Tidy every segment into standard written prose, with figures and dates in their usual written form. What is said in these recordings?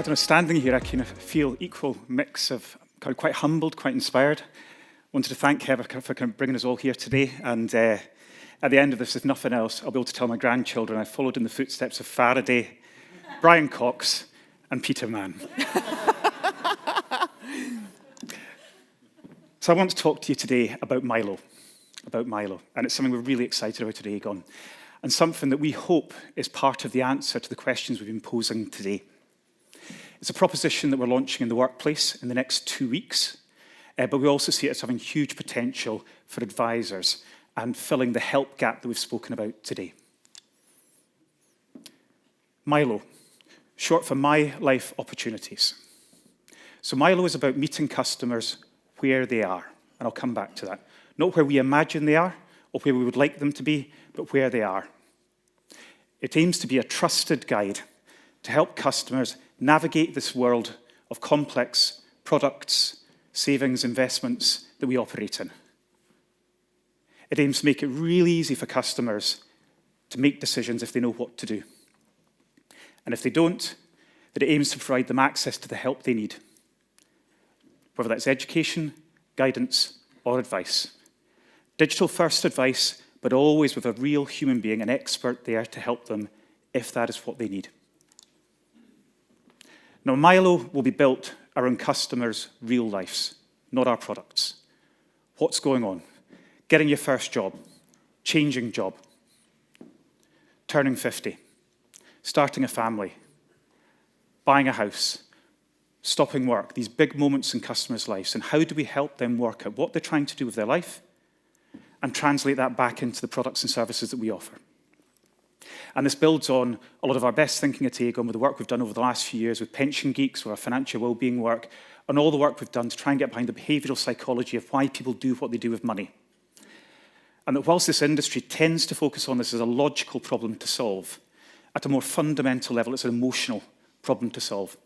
don't know, standing here, I kind of feel equal mix of quite humbled, quite inspired. Wanted to thank Heather for kind of bringing us all here today. And at the end of this, if nothing else, I'll be able to tell my grandchildren I followed in the footsteps of Faraday, Brian Cox, and Peter Mann. So I want to talk to you today about Milo. And it's something we're really excited about at Aegon, and something that we hope is part of the answer to the questions we've been posing today. It's a proposition that we're launching in the workplace in the next 2 weeks, but we also see it as having huge potential for advisors and filling the help gap that we've spoken about today. Milo, short for My Life Opportunities. So Milo is about meeting customers where they are, and I'll come back to that. Not where we imagine they are or where we would like them to be, but where they are. It aims to be a trusted guide to help customers navigate this world of complex products, savings, investments that we operate in. It aims to make it really easy for customers to make decisions if they know what to do. And if they don't, that it aims to provide them access to the help they need, whether that's education, guidance, or advice. Digital-first advice, but always with a real human being, an expert there to help them if that is what they need. Now, Milo will be built around customers' real lives, not our products. What's going on? Getting your first job, changing job, turning 50, starting a family, buying a house, stopping work, these big moments in customers' lives, and how do we help them work out what they're trying to do with their life and translate that back into the products and services that we offer. And this builds on a lot of our best thinking at Aegon with the work we've done over the last few years with Pension Geeks, with our financial well-being work, and all the work we've done to try and get behind the behavioural psychology of why people do what they do with money. And that whilst this industry tends to focus on this as a logical problem to solve, at a more fundamental level, it's an emotional problem to solve.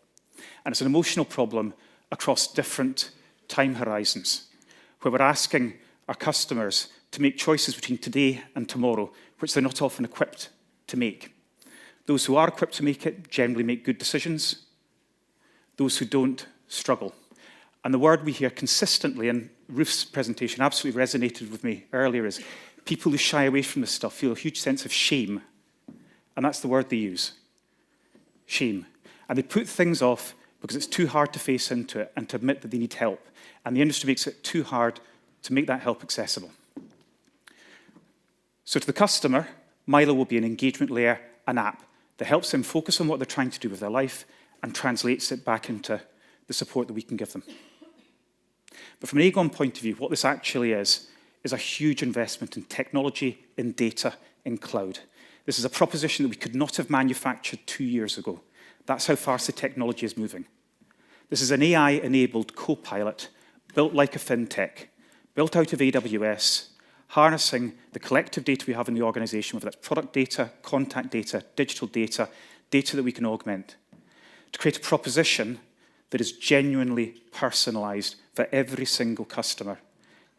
And it's an emotional problem across different time horizons, where we're asking our customers to make choices between today and tomorrow, which they're not often equipped to make. Those who are equipped to make it generally make good decisions. Those who don't struggle. And the word we hear consistently, and Ruth's presentation absolutely resonated with me earlier, is people who shy away from this stuff feel a huge sense of shame. And that's the word they use. Shame. And they put things off because it's too hard to face into it and to admit that they need help. And the industry makes it too hard to make that help accessible. So to the customer, Milo will be an engagement layer, an app that helps them focus on what they're trying to do with their life and translates it back into the support that we can give them. But from an Aegon point of view, what this actually is a huge investment in technology, in data, in cloud. This is a proposition that we could not have manufactured 2 years ago. That's how fast the technology is moving. This is an AI-enabled co-pilot built like a fintech, built out of AWS, harnessing the collective data we have in the organization, whether that's product data, contact data, digital data, data that we can augment, to create a proposition that is genuinely personalized for every single customer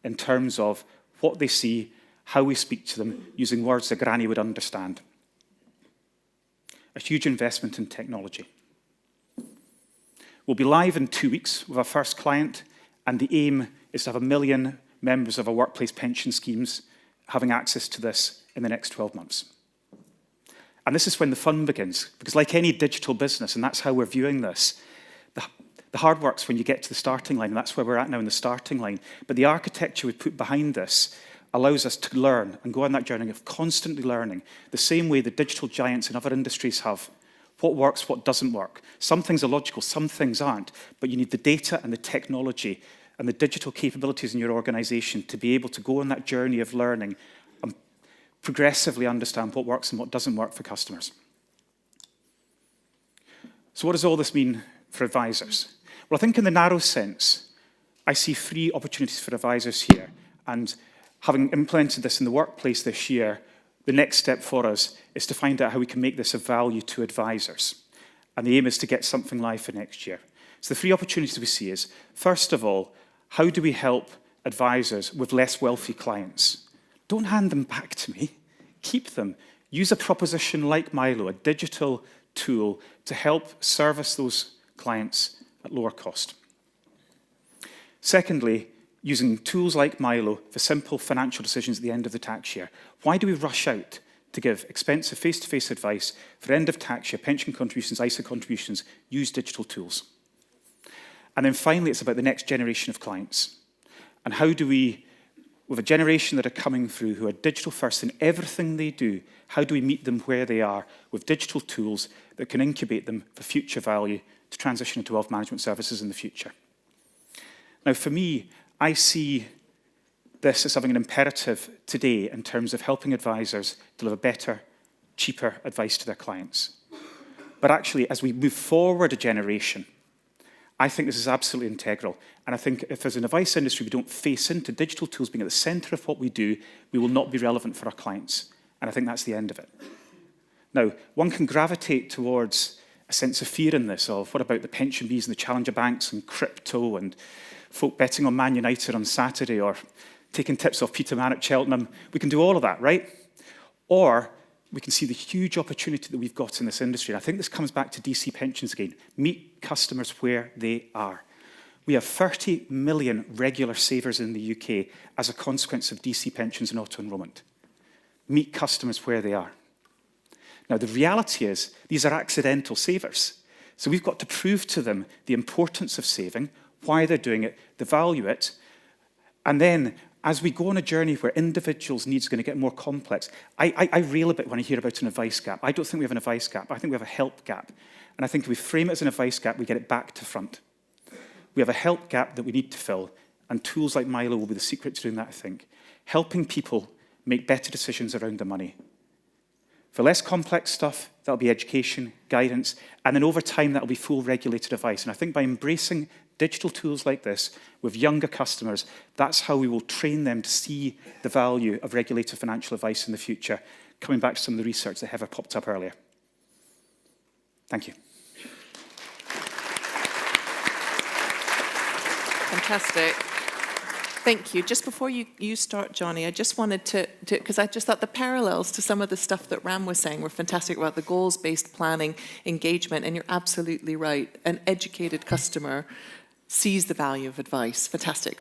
in terms of what they see, how we speak to them, using words that Granny would understand. A huge investment in technology. We'll be live in 2 weeks with our first client, and the aim is to have 1 million members of our workplace pension schemes having access to this in the next 12 months. And this is when the fun begins, because like any digital business, and that's how we're viewing this, the hard work's when you get to the starting line, and that's where we're at now in the starting line. But the architecture we put behind this allows us to learn and go on that journey of constantly learning, the same way the digital giants in other industries have. What works, what doesn't work. Some things are logical, some things aren't, but you need the data and the technology and the digital capabilities in your organization to be able to go on that journey of learning and progressively understand what works and what doesn't work for customers. So what does all this mean for advisors? Well, I think in the narrow sense, I see 3 opportunities for advisors here. And having implemented this in the workplace this year, the next step for us is to find out how we can make this of value to advisors. And the aim is to get something live for next year. So the 3 opportunities we see is, first of all, how do we help advisors with less wealthy clients? Don't hand them back to me. Keep them. Use a proposition like Milo, a digital tool, to help service those clients at lower cost. Secondly, using tools like Milo for simple financial decisions at the end of the tax year. Why do we rush out to give expensive face-to-face advice for end of tax year, pension contributions, ISA contributions? Use digital tools. And then finally, it's about the next generation of clients. And how do we, with a generation that are coming through who are digital first in everything they do, how do we meet them where they are with digital tools that can incubate them for future value to transition into wealth management services in the future? Now, for me, I see this as having an imperative today in terms of helping advisors deliver better, cheaper advice to their clients. But actually, as we move forward a generation, I think this is absolutely integral. And I think if as an advice industry we don't face into digital tools being at the centre of what we do, we will not be relevant for our clients. And I think that's the end of it. Now, one can gravitate towards a sense of fear in this, of what about the pension bees and the challenger banks and crypto and folk betting on Man United on Saturday or taking tips off Peter Mann at Cheltenham. We can do all of that, right? Or we can see the huge opportunity that we've got in this industry. And I think this comes back to DC pensions again. Meet customers where they are. We have 30 million regular savers in the UK as a consequence of DC pensions and auto-enrolment. Meet customers where they are. Now, the reality is these are accidental savers. So we've got to prove to them the importance of saving, why they're doing it, they value it. And then as we go on a journey where individuals' needs are going to get more complex, I reel a bit when I hear about an advice gap. I don't think we have an advice gap. I think we have a help gap. And I think if we frame it as an advice gap, we get it back to front. We have a help gap that we need to fill, and tools like Milo will be the secret to doing that, I think. Helping people make better decisions around their money. For less complex stuff, that'll be education, guidance, and then over time, that'll be full regulated advice. And I think by embracing digital tools like this with younger customers, that's how we will train them to see the value of regulated financial advice in the future, coming back to some of the research that Heather popped up earlier. Thank you. Fantastic. Thank you. Just before you start, Johnny, I just wanted to, because I just thought the parallels to some of the stuff that Ram was saying were fantastic about the goals-based planning, engagement, and you're absolutely right. An educated customer sees the value of advice. Fantastic.